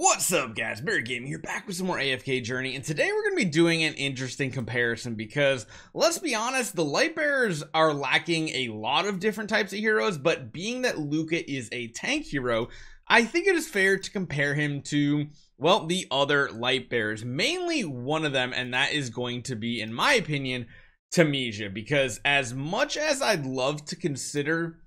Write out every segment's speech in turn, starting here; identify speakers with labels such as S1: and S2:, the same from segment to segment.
S1: What's up, guys? Barry Gaming here, back with some more AFK Journey, and today we're going to be doing an interesting comparison because, let's be honest, the Lightbearers are lacking a lot of different types of heroes, but being that Lucca is a tank hero, I think it is fair to compare him to, well, the other Lightbearers, mainly one of them, and that is going to be, in my opinion, Tamisha, because as much as I'd love to consider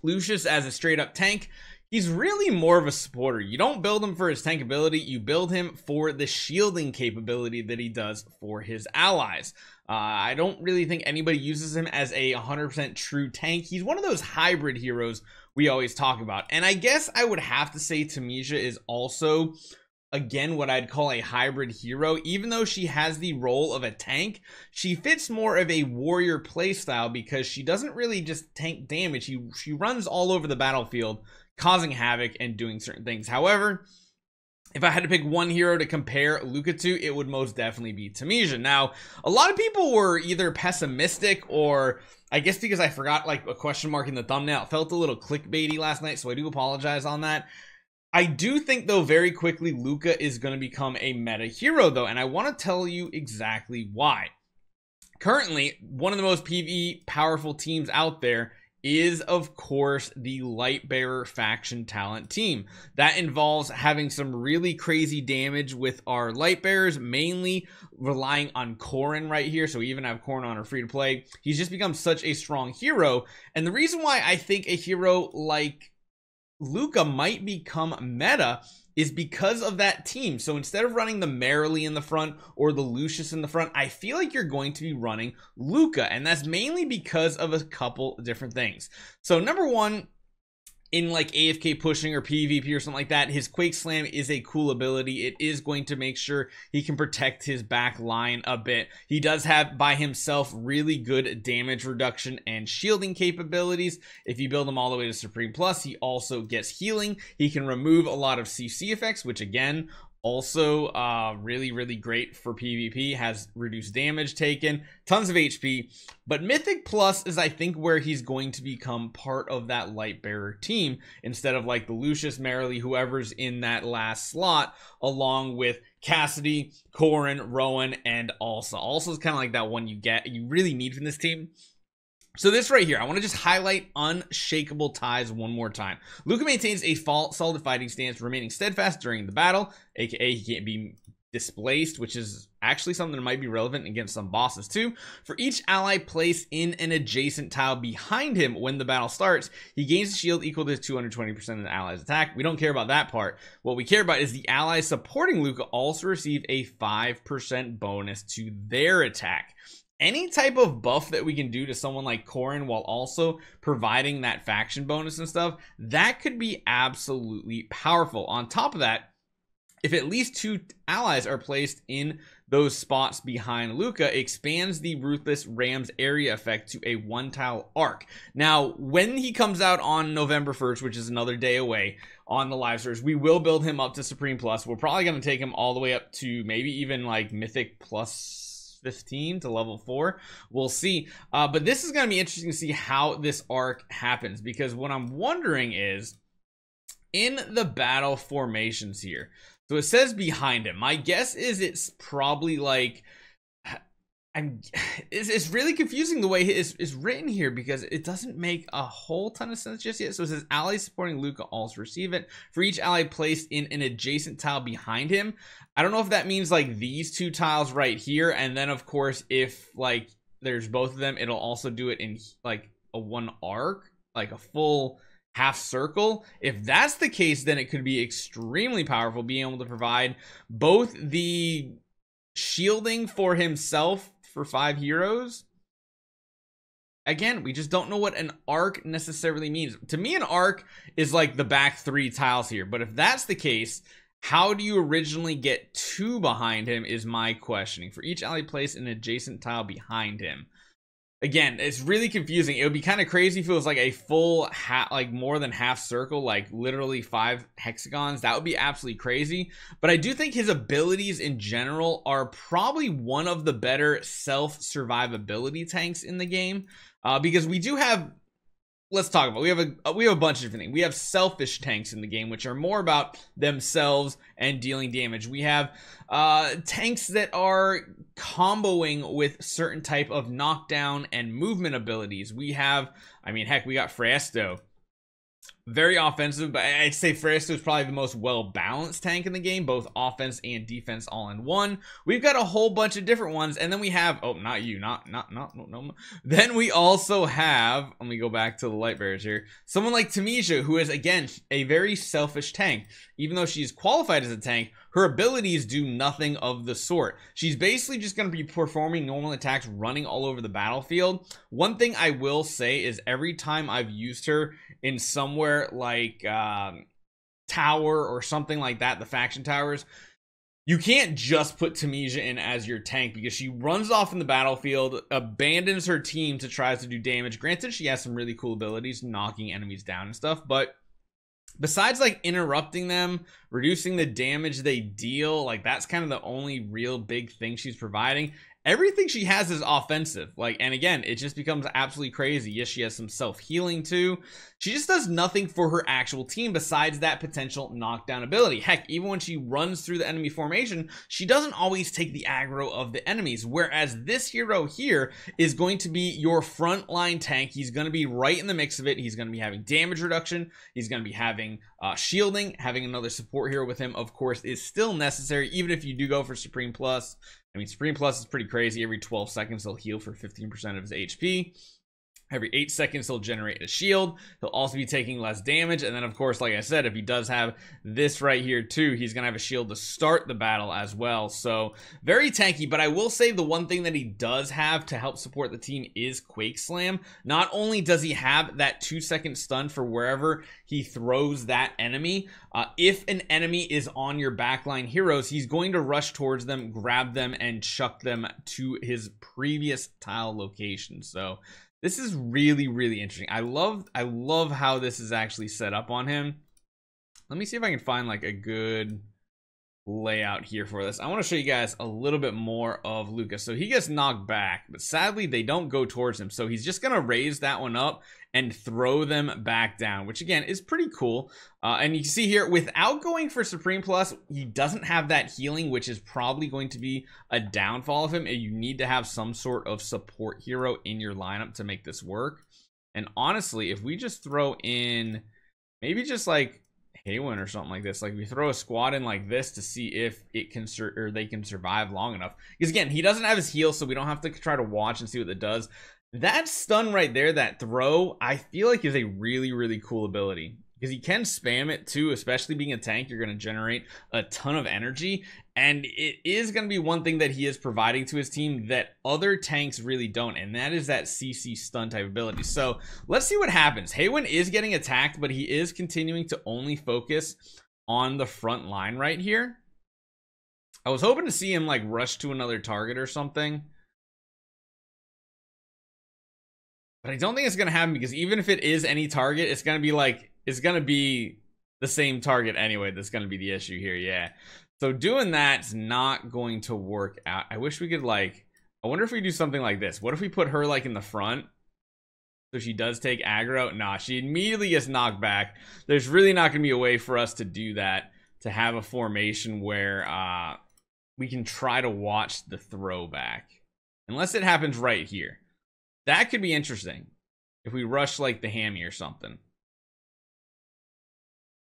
S1: Lucius as a straight-up tank, he's really more of a supporter. You don't build him for his tank ability, you build him for the shielding capability that he does for his allies. I don't really think anybody uses him as a 100% true tank. He's one of those hybrid heroes we always talk about. And I guess I would have to say Tamisha is also, again, what I'd call a hybrid hero. Even though she has the role of a tank, she fits more of a warrior playstyle because she doesn't really just tank damage. She runs all over the battlefield, causing havoc and doing certain things. However, if I had to pick one hero to compare Lucca to, it would most definitely be Tamisha. Now, a lot of people were either pessimistic or, I guess because I forgot like a question mark in the thumbnail, it felt a little clickbaity last night, so I do apologize on that. I do think, though, very quickly, Lucca is going to become a meta hero, though, and I want to tell you exactly why. Currently, one of the most PvE powerful teams out there is, of course, the Lightbearer faction talent team. That involves having some really crazy damage with our Lightbearers, mainly relying on Corrin right here. So we even have Corrin on our free-to-play. He's just become such a strong hero. And the reason why I think a hero like Lucca might become meta is because of that team. So instead of running the Merrily in the front or the Lucius in the front, I feel like you're going to be running Lucca, and that's mainly because of a couple different things. So number one, in like AFK pushing or PvP or something like that, his Quake Slam is a cool ability. It is going to make sure he can protect his back line a bit. He does have by himself really good damage reduction and shielding capabilities. If you build him all the way to Supreme Plus, he also gets healing. He can remove a lot of CC effects, which again, also really great for PvP, has reduced damage taken, tons of HP. But Mythic Plus is, I think, where he's going to become part of that Lightbearer team instead of like the Lucius, Merrily, whoever's in that last slot, along with Cassidy, Corrin, Rowan, and Alsa. Alsa is kind of like that one you really need from this team. So this right here, I want to just highlight unshakable ties one more time. Lucca maintains a solid fighting stance, remaining steadfast during the battle, aka he can't be displaced, which is actually something that might be relevant against some bosses too. For each ally placed in an adjacent tile behind him when the battle starts, he gains a shield equal to 220% of the ally's attack. We don't care about that part. What we care about is the allies supporting Lucca also receive a 5% bonus to their attack. Any type of buff that we can do to someone like Corrin while also providing that faction bonus and stuff, that could be absolutely powerful. On top of that, if at least two allies are placed in those spots behind Lucca, it expands the Ruthless Ram's area effect to a one-tile arc. Now, when he comes out on November 1st, which is another day away on the live servers, we will build him up to Supreme Plus. We're probably going to take him all the way up to maybe even like Mythic Plus 15 to level 4. We'll see. But this is going to be interesting to see how this arc happens, because what I'm wondering is in the battle formations here. So it says behind him. My guess is it's probably like it's really confusing the way it's written here because it doesn't make a whole ton of sense just yet. So it says allies supporting Lucca also receive it. For each ally placed in an adjacent tile behind him. I don't know if that means like these two tiles right here, and then of course if like there's both of them, it'll also do it in like a one arc, like a full half circle. If that's the case, then it could be extremely powerful, being able to provide both the shielding for himself for 5 heroes. Again, we just don't know what an arc necessarily means. To me, an arc is like the back 3 tiles here, but if that's the case, how do you originally get 2 behind him is my questioning. For each ally placed in an adjacent tile behind him. Again, it's really confusing. It would be kind of crazy if it was like a full like more than half circle, like literally 5 hexagons. That would be absolutely crazy. But I do think his abilities in general are probably one of the better self-survivability tanks in the game, because we do have let's talk about, we have a bunch of different things. We have selfish tanks in the game, which are more about themselves and dealing damage. We have tanks that are comboing with certain type of knockdown and movement abilities. We have, I mean, heck, we got Fresto. Very offensive, but I'd say Fresto is probably the most well-balanced tank in the game, both offense and defense all in one. We've got a whole bunch of different ones, and then we have, oh, not you, no. Then we also have, let me go back to the Lightbearers here, someone like Tamisha, who is, again, a very selfish tank. Even though she's qualified as a tank, her abilities do nothing of the sort. She's basically just going to be performing normal attacks, running all over the battlefield. One thing I will say is every time I've used her in somewhere like tower or something like that, the faction towers, you can't just put Tamisha in as your tank because she runs off in the battlefield, abandons her team to try to do damage. Granted, she has some really cool abilities, knocking enemies down and stuff, but besides like interrupting them, reducing the damage they deal, like that's kind of the only real big thing she's providing. Everything she has is offensive, like, and again, it just becomes absolutely crazy. Yes, she has some self-healing too. She just does nothing for her actual team besides that potential knockdown ability. Heck, even when she runs through the enemy formation, she doesn't always take the aggro of the enemies, whereas this hero here is going to be your frontline tank. He's going to be right in the mix of it. He's going to be having damage reduction. He's going to be having shielding. Having another support hero with him, of course, is still necessary, even if you do go for Supreme Plus. I mean, Supreme Plus is pretty crazy. Every 12 seconds, he'll heal for 15% of his HP. Every 8 seconds, he'll generate a shield. He'll also be taking less damage. And then, of course, like I said, if he does have this right here, too, he's going to have a shield to start the battle as well. So, very tanky. But I will say the one thing that he does have to help support the team is Quake Slam. Not only does he have that 2-second stun for wherever he throws that enemy, if an enemy is on your backline heroes, he's going to rush towards them, grab them, and chuck them to his previous tile location. So, this is really, really interesting. I love how this is actually set up on him. Let me see if I can find like a good layout here for this. I want to show you guys a little bit more of Lucca. So he gets knocked back, but sadly they don't go towards him. So he's just going to raise that one up and throw them back down, which again is pretty cool. And you can see here, without going for Supreme Plus, he doesn't have that healing, which is probably going to be a downfall of him. And you need to have some sort of support hero in your lineup to make this work. And honestly, if we just throw in maybe just like Haywen or something like this, like we throw a squad in like this to see if it can or they can survive long enough, because again, he doesn't have his heal, so we don't have to try to watch and see what it does. That stun right there, that throw, I feel like is a really, really cool ability, because he can spam it too. Especially being a tank, you're going to generate a ton of energy, and it is going to be one thing that he is providing to his team that other tanks really don't, and that is that CC stun type ability. So let's see what happens. Haywen is getting attacked, but he is continuing to only focus on the front line right here. I was hoping to see him like rush to another target or something, but I don't think it's going to happen, because even if it is any target, it's going to be like, it's going to be the same target anyway. That's going to be the issue here. Yeah. So doing that's not going to work out. I wish we could like, I wonder if we do something like this. What if we put her like in the front, so she does take aggro? Nah, she immediately gets knocked back. There's really not going to be a way for us to do that, to have a formation where we can try to watch the throwback, unless it happens right here. That could be interesting if we rush like the hammy or something.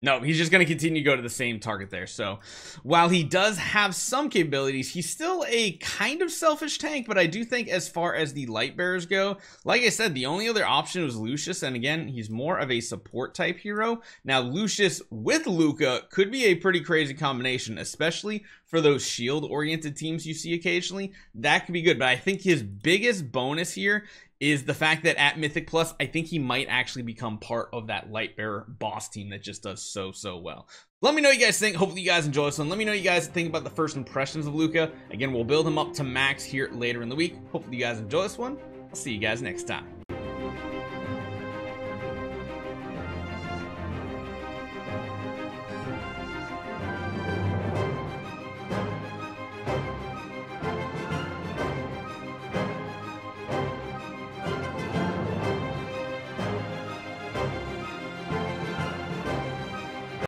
S1: No, he's just going to continue to go to the same target there. So while he does have some capabilities, he's still a kind of selfish tank. But I do think as far as the Lightbearers go, like I said, the only other option was Lucius. And again, he's more of a support type hero. Now, Lucius with Lucca could be a pretty crazy combination, especially for those shield-oriented teams you see occasionally. That could be good. But I think his biggest bonus here is the fact that at Mythic Plus, I think he might actually become part of that Lightbearer boss team that just does so well. Let me know what you guys think. Hopefully you guys enjoy this one. Let me know what you guys think about the first impressions of Lucca. Again, we'll build him up to max here later in the week. Hopefully you guys enjoy this one. I'll see you guys next time.